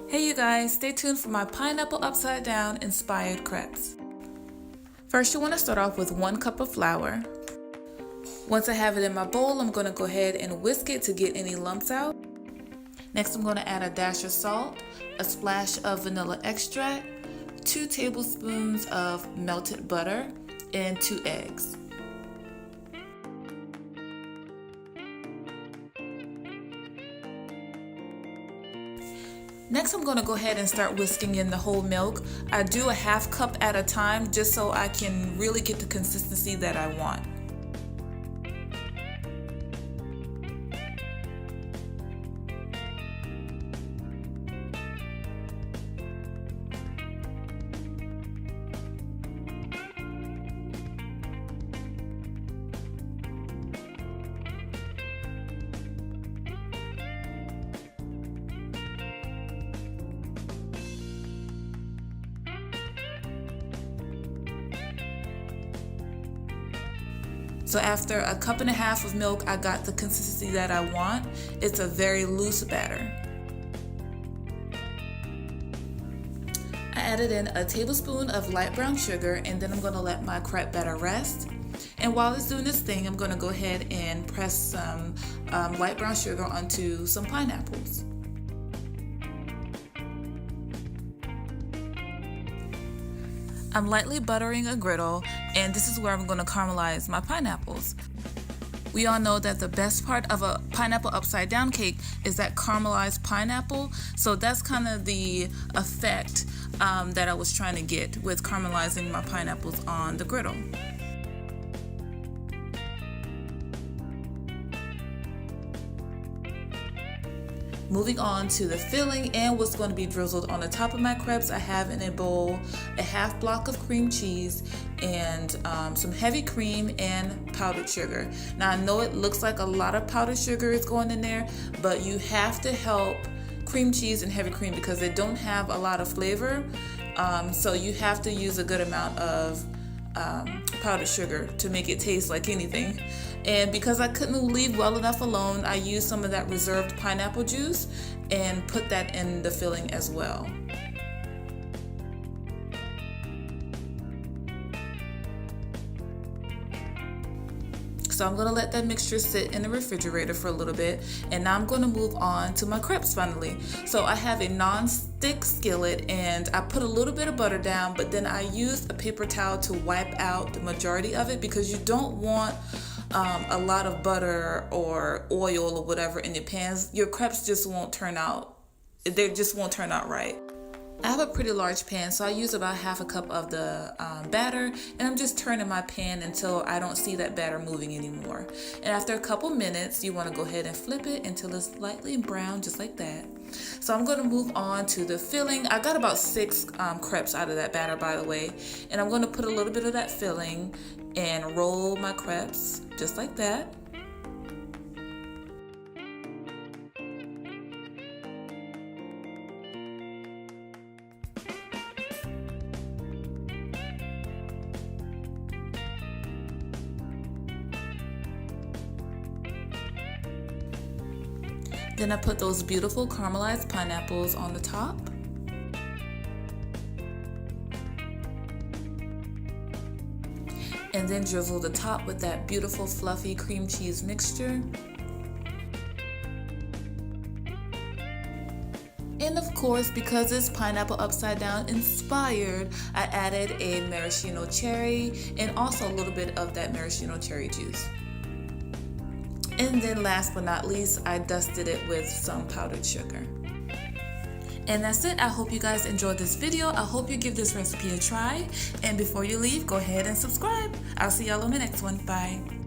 Hey you guys, stay tuned for my pineapple upside down inspired crepes. First you want to start off with 1 cup of flour. Once I have it in my bowl, I'm going to go ahead and whisk it to get any lumps out. Next I'm going to add a dash of salt, a splash of vanilla extract, 2 tablespoons of melted butter, and 2 eggs. Next, I'm going to go ahead and start whisking in the whole milk. I do a 1/2 cup at a time just so I can really get the consistency that I want. So after a 1.5 cups of milk, I got the consistency that I want. It's a very loose batter. I added in a tablespoon of light brown sugar, and then I'm going to let my crepe batter rest. And while it's doing this thing, I'm going to go ahead and press some light brown sugar onto some pineapples. I'm lightly buttering a griddle, and this is where I'm going to caramelize my pineapples. We all know that the best part of a pineapple upside down cake is that caramelized pineapple, so that's kind of the effect that I was trying to get with caramelizing my pineapples on the griddle. Moving on to the filling and what's going to be drizzled on the top of my crepes, I have in a bowl a 1/2 block of cream cheese and some heavy cream and powdered sugar. Now I know it looks like a lot of powdered sugar is going in there, but you have to help cream cheese and heavy cream because they don't have a lot of flavor. So you have to use a good amount of powdered sugar to make it taste like anything. And because I couldn't leave well enough alone, I used some of that reserved pineapple juice and put that in the filling as well. So I'm going to let that mixture sit in the refrigerator for a little bit, and now I'm going to move on to my crepes finally. So I have a non-stick skillet and I put a little bit of butter down, but then I used a paper towel to wipe out the majority of it because you don't want a lot of butter or oil or whatever in your pans. Your crepes just won't turn out, they just won't turn out right. I have a pretty large pan, so I use about 1/2 cup of the batter, and I'm just turning my pan until I don't see that batter moving anymore. And after a couple minutes, you want to go ahead and flip it until it's lightly brown, just like that. So I'm going to move on to the filling. I got about 6 crepes out of that batter, by the way, and I'm going to put a little bit of that filling and roll my crepes just like that. Then I put those beautiful caramelized pineapples on the top. And then drizzle the top with that beautiful fluffy cream cheese mixture. And of course, because it's pineapple upside down inspired, I added a maraschino cherry and also a little bit of that maraschino cherry juice. And then last but not least, I dusted it with some powdered sugar. And that's it. I hope you guys enjoyed this video. I hope you give this recipe a try. And before you leave, go ahead and subscribe. I'll see y'all on the next one. Bye.